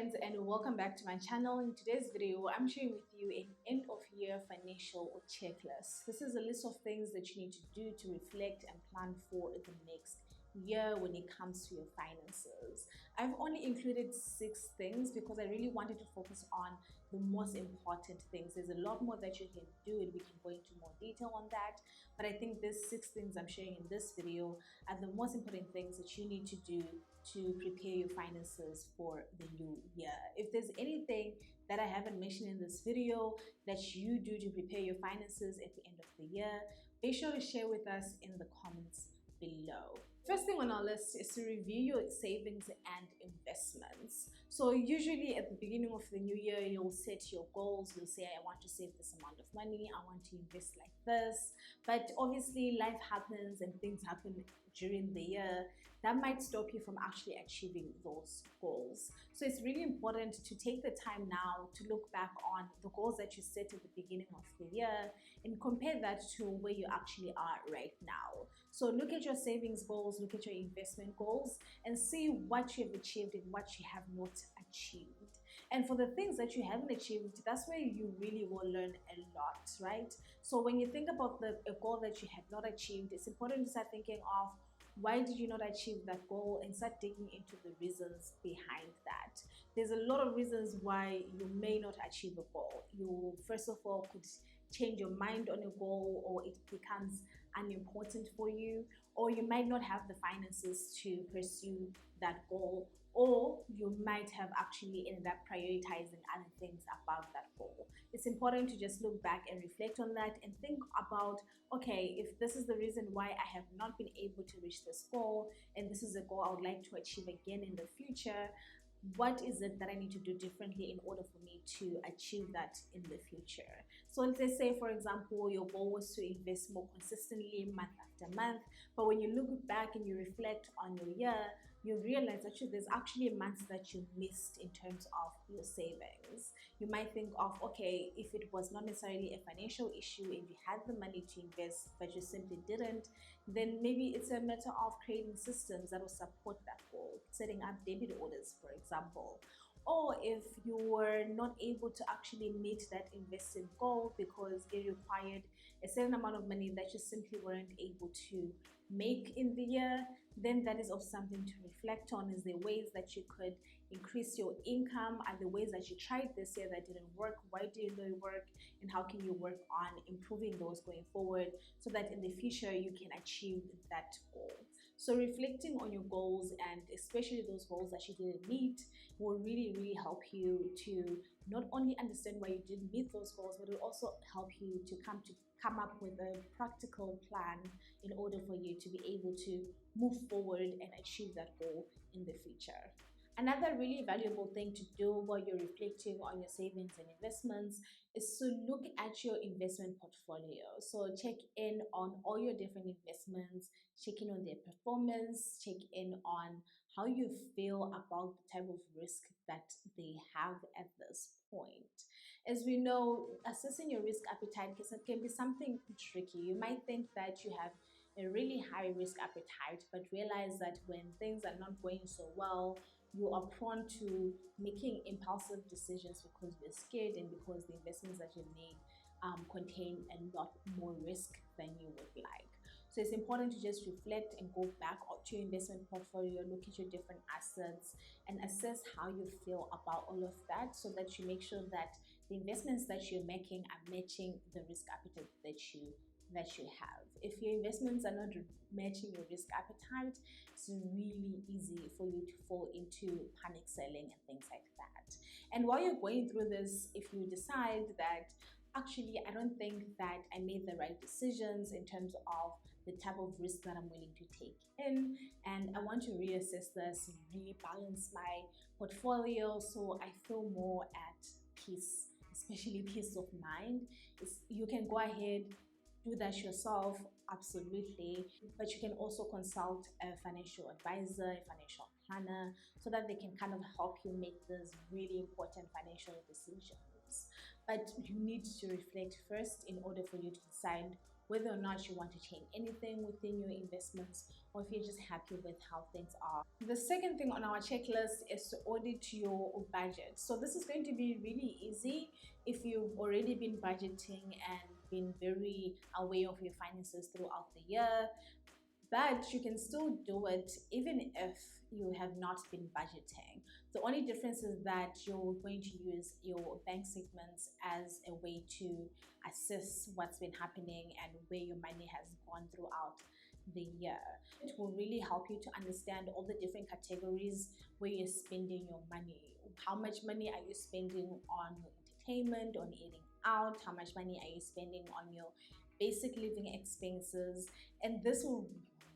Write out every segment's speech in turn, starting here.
friends, and welcome back to my channel. In today's video, I'm sharing with you an end of year financial checklist. This is a list of things that you need to do to reflect and plan for the next year when it comes to your finances. I've only included 6 things because I really wanted to focus on the most important things. There's a lot more that you can do and we can go into more detail on that, but I think these 6 things I'm sharing in this video are the most important things that you need to do to prepare your finances for the new year. If there's anything that I haven't mentioned in this video that you do to prepare your finances at the end of the year, be sure to share with us in the comments below. First thing on our list is to review your savings and investments. So usually at the beginning of the new year, you'll set your goals. You'll say, I want to save this amount of money. I want to invest like this. But obviously life happens and things happen during the year that might stop you from actually achieving those goals. So it's really important to take the time now to look back on the goals that you set at the beginning of the year and compare that to where you actually are right now. So look at your savings goals, look at your investment goals, and see what you have achieved and what you have not achieved. And for the things that you haven't achieved, that's where you really will learn a lot, right? So when you think about a goal that you have not achieved, it's important to start thinking of why did you not achieve that goal and start digging into the reasons behind that. There's a lot of reasons why you may not achieve a goal. You first of all could change your mind on a goal, or it becomes unimportant for you, or you might not have the finances to pursue that goal, or you might have actually ended up prioritizing other things above that goal. It's important to just look back and reflect on that and think about, okay, if this is the reason why I have not been able to reach this goal, and this is a goal I would like to achieve again in the future, what is it that I need to do differently in order for me to achieve that in the future? So let's say, for example, your goal was to invest more consistently month after month, but when you look back and you reflect on your year, you realize that there's actually months that you missed in terms of your savings. You might think of, okay, if it was not necessarily a financial issue and you had the money to invest but you simply didn't, then maybe it's a matter of creating systems that will support that goal, setting up debit orders, for example. Or if you were not able to actually meet that invested goal because it required a certain amount of money that you simply weren't able to make in the year, then that is also something to reflect on. Is the ways that you could increase your income? Are the ways that you tried this year that didn't work? Why didn't they work? And how can you work on improving those going forward so that in the future you can achieve that goal? So reflecting on your goals, and especially those goals that you didn't meet, will really help you to not only understand why you didn't meet those goals, but it will also help you to come up with a practical plan in order for you to be able to move forward and achieve that goal in the future. Another really valuable thing to do while you're reflecting on your savings and investments is to look at your investment portfolio. So check in on all your different investments, check in on their performance, check in on how you feel about the type of risk that they have at this point. As we know, assessing your risk appetite can be something tricky. You might think that you have a really high risk appetite, but realize that when things are not going so well, you are prone to making impulsive decisions because you're scared and because the investments that you made contain a lot more risk than you would like. So it's important to just reflect and go back to your investment portfolio, look at your different assets and assess how you feel about all of that, so that you make sure that the investments that you're making are matching the risk appetite that you have. If your investments are not matching your risk appetite, it's really easy for you to fall into panic selling and things like that. And while you're going through this, if you decide that actually I don't think that I made the right decisions in terms of the type of risk that I'm willing to take in, and I want to reassess this and rebalance my portfolio so I feel more at peace, especially peace of mind, you can go ahead, do that yourself, absolutely, but you can also consult a financial advisor, a financial planner, so that they can kind of help you make these really important financial decisions. But you need to reflect first in order for you to decide whether or not you want to change anything within your investments, or if you're just happy with how things are. The second thing on our checklist is to audit your budget. So this is going to be really easy if you've already been budgeting and been very aware of your finances throughout the year, but you can still do it even if you have not been budgeting. The only difference is that you're going to use your bank statements as a way to assess what's been happening and where your money has gone throughout the year. It will really help you to understand all the different categories where you're spending your money. How much money are you spending on your entertainment, on eating out? How much money are you spending on your basic living expenses? And this will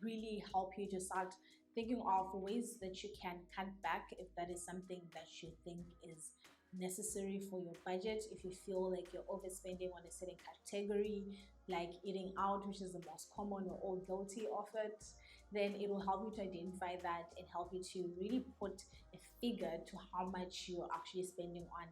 really help you to start thinking of ways that you can cut back if that is something that you think is necessary for your budget. If you feel like you're overspending on a certain category, like eating out, which is the most common, we're all guilty of it, then it will help you to identify that and help you to really put a figure to how much you're actually spending on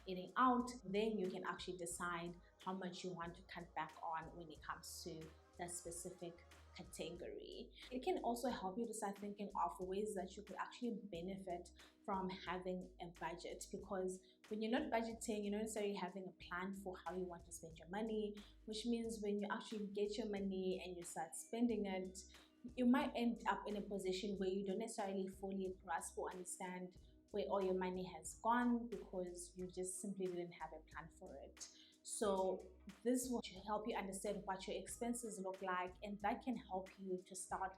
eating out. Then you can actually decide how much you want to cut back on when it comes to that specific category. It can also help you to start thinking of ways that you could actually benefit from having a budget, because when you're not budgeting, you're not necessarily having a plan for how you want to spend your money, which means when you actually get your money and you start spending it, you might end up in a position where you don't necessarily fully grasp or understand where all your money has gone because you just simply didn't have a plan for it. So this will help you understand what your expenses look like, and that can help you to start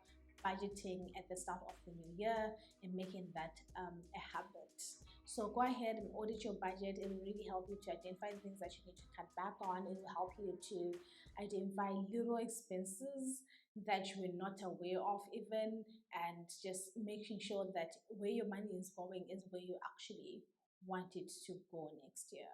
budgeting at the start of the new year and making that a habit. So go ahead and audit your budget. It will really help you to identify the things that you need to cut back on. It will help you to identify little expenses that you were not aware of even, and just making sure that where your money is going is where you actually want it to go next year.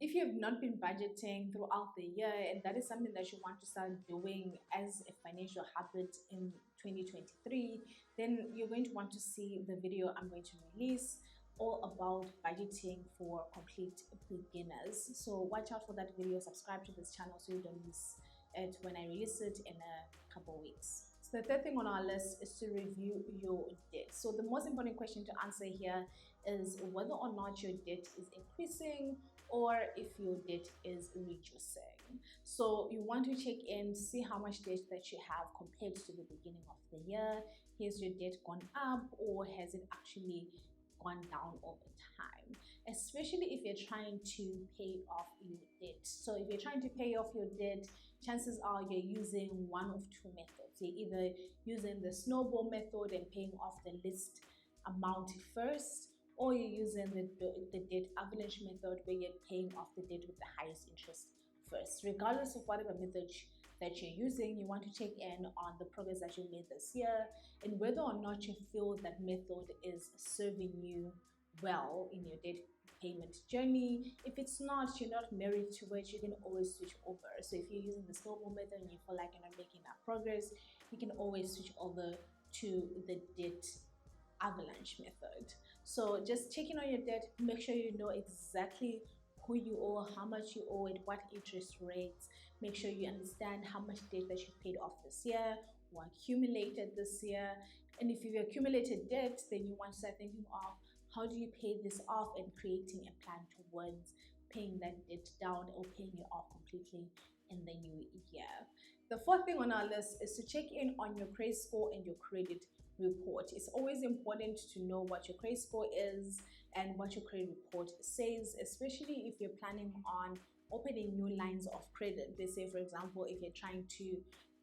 If you have not been budgeting throughout the year and that is something that you want to start doing as a financial habit in 2023, then you're going to want to see the video I'm going to release all about budgeting for complete beginners. So watch out for that video, subscribe to this channel so you don't miss it when I release it in a couple weeks. So the third thing on our list is to review your debt. So the most important question to answer here is whether or not your debt is increasing or if your debt is reducing. So you want to check in, see how much debt that you have compared to the beginning of the year. Has your debt gone up or has it actually gone down over time? Especially if you're trying to pay off your debt. So if you're trying to pay off your debt, chances are you're using one of two methods. You're either using the snowball method and paying off the least amount first, or you're using the debt avalanche method where you're paying off the debt with the highest interest first. Regardless of whatever method that you're using, you want to check in on the progress that you made this year and whether or not you feel that method is serving you well in your debt payment journey. If it's not, you're not married to it, you can always switch over. So if you're using the snowball method and you feel like you're not making enough progress, you can always switch over to the debt avalanche method. So just checking on your debt, make sure you know exactly who you owe, how much you owe it, what interest rates. Make sure you understand how much debt that you paid off this year or accumulated this year. And if you've accumulated debt, then you want to start thinking of how do you pay this off and creating a plan towards paying that debt down or paying it off completely in the new year. The fourth thing on our list is to check in on your credit score and your credit report. It's always important to know what your credit score is and what your credit report says, especially if you're planning on opening new lines of credit. They say, for example, if you're trying to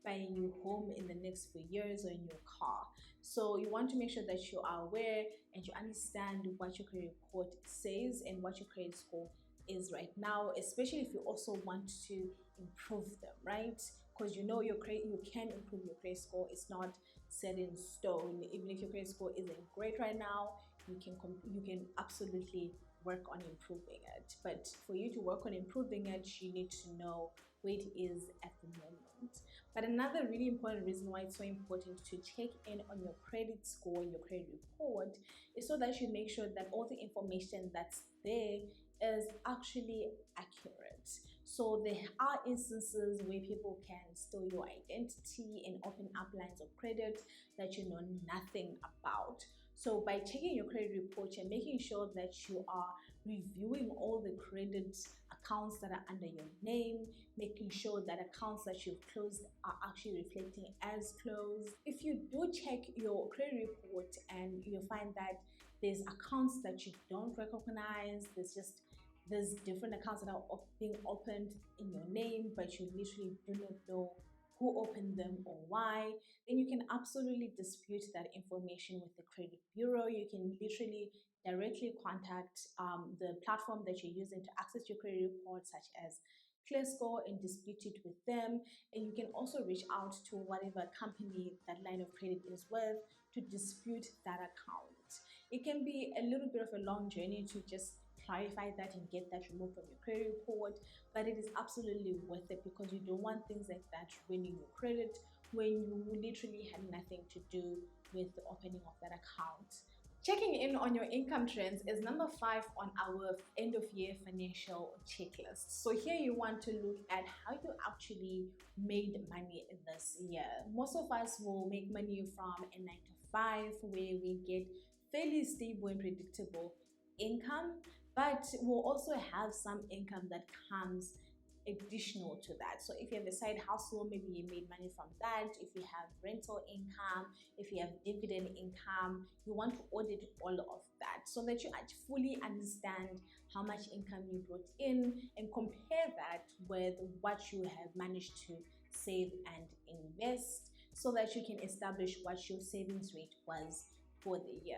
buy a new home in the next few years or a new car. So you want to make sure that you are aware and you understand what your credit report says and what your credit score is right now, especially if you also want to improve them, right? Because you know you can improve your credit score. It's not set in stone. Even if your credit score isn't great right now, you can absolutely work on improving it. But for you to work on improving it, you need to know where it is at the moment. But another really important reason why it's so important to check in on your credit score and your credit report is so that you make sure that all the information that's there is actually accurate. So there are instances where people can steal your identity and open up lines of credit that you know nothing about. So by checking your credit report, you're making sure that you are reviewing all the credit accounts that are under your name, making sure that accounts that you've closed are actually reflecting as closed. If you do check your credit report and you find that there's accounts that you don't recognize, there's different accounts that are being opened in your name, but you literally do not know who opened them or why, then you can absolutely dispute that information with the credit bureau. You can literally directly contact the platform that you're using to access your credit report, such as ClearScore, and dispute it with them. And you can also reach out to whatever company that line of credit is with to dispute that account. It can be a little bit of a long journey to just clarify that and get that removed from your credit report, but it is absolutely worth it because you don't want things like that ruining your credit when you literally had nothing to do with the opening of that account. Checking in on your income trends is number 5 on our end of year financial checklist. So here you want to look at how you actually made money this year. Most of us will make money from a 9 to 5 where we get fairly stable and predictable income, but we'll also have some income that comes additional to that. So if you have a side hustle, maybe you made money from that. If you have rental income, if you have dividend income, you want to audit all of that so that you fully understand how much income you brought in and compare that with what you have managed to save and invest so that you can establish what your savings rate was for the year.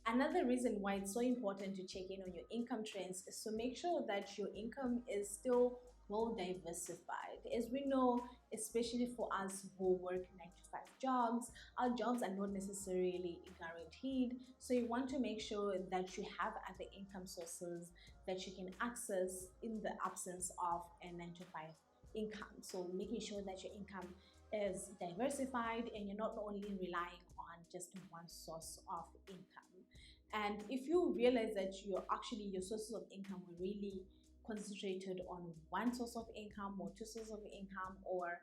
Another reason why it's so important to check in on your income trends is to make sure that your income is still well diversified. As we know, especially for us who work 9 to 5 jobs, our jobs are not necessarily guaranteed. So you want to make sure that you have other income sources that you can access in the absence of a 9 to 5 income. So making sure that your income is diversified and you're not only relying on just one source of income. And if you realize that your sources of income were really concentrated on one source of income or two sources of income, or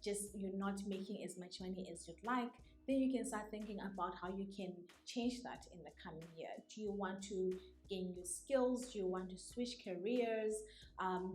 just you're not making as much money as you'd like, then you can start thinking about how you can change that in the coming year. Do you want to gain new skills? Do you want to switch careers?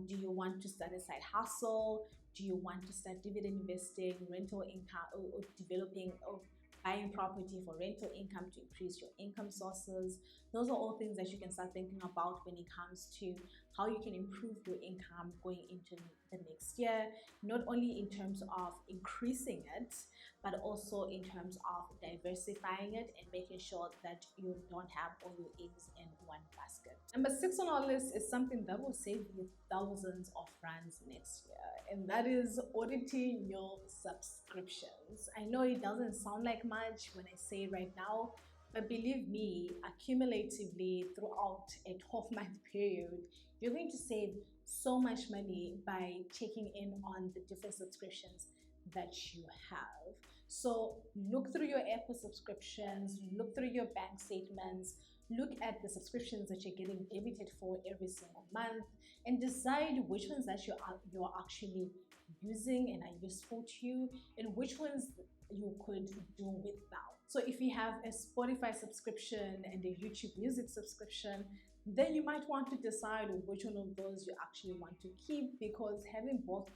Do you want to start a side hustle? Do you want to start dividend investing, rental income, or developing or buying property for rental income to increase your income sources? Those are all things that you can start thinking about when it comes to how you can improve your income going into the next year, not only in terms of increasing it, but also in terms of diversifying it and making sure that you don't have all your eggs in one basket. Number 6 on our list is something that will save you thousands of rands next year, and that is auditing your subscriptions. I know it doesn't sound like much when I say it right now, but believe me, accumulatively throughout a 12-month period, you're going to save so much money by checking in on the different subscriptions that you have. So look through your Apple subscriptions, look through your bank statements, look at the subscriptions that you're getting debited for every single month, and decide which ones that you're actually using and are useful to you, and which ones you could do without. So if you have a Spotify subscription and a YouTube Music subscription, then you might want to decide which one of those you actually want to keep, because having both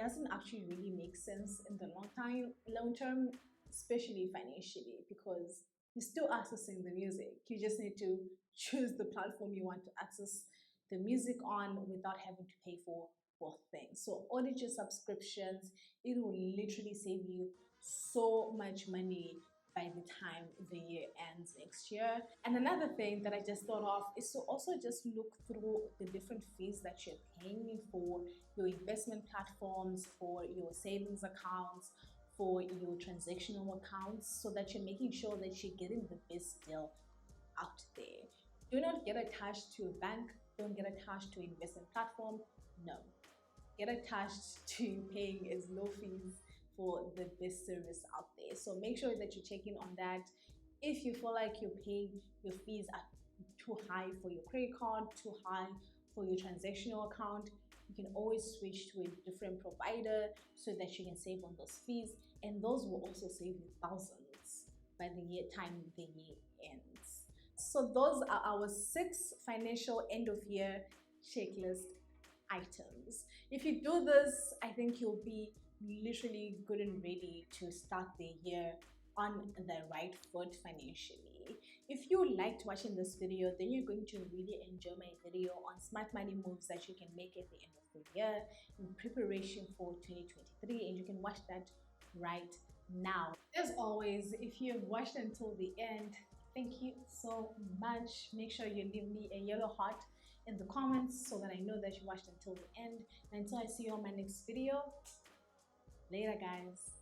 doesn't actually really make sense in the long term, especially financially, because you're still accessing the music. You just need to choose the platform you want to access the music on without having to pay for both things. So audit your subscriptions. It will literally save you so much money by the time the year ends next year. And another thing that I just thought of is to also just look through the different fees that you're paying for your investment platforms, for your savings accounts, for your transactional accounts, so that you're making sure that you're getting the best deal out there. Do not get attached to a bank. Don't get attached to an investment platform. No. Get attached to paying as low fees for the best service out there. So make sure that you're checking on that. If you feel like you're paying your fees are too high for your credit card, too high for your transactional account, you can always switch to a different provider so that you can save on those fees, and those will also save you thousands by the time the year ends. So those are our 6 financial end of year checklist items. If you do this, I think you'll be literally good and ready to start the year on the right foot financially. If you liked watching this video, then you're going to really enjoy my video on smart money moves that you can make at the end of the year in preparation for 2023, and you can watch that right now. As always, if you've watched until the end, thank you so much. Make sure you leave me a yellow heart in the comments so that I know that you watched until the end. And until I see you on my next video, later guys.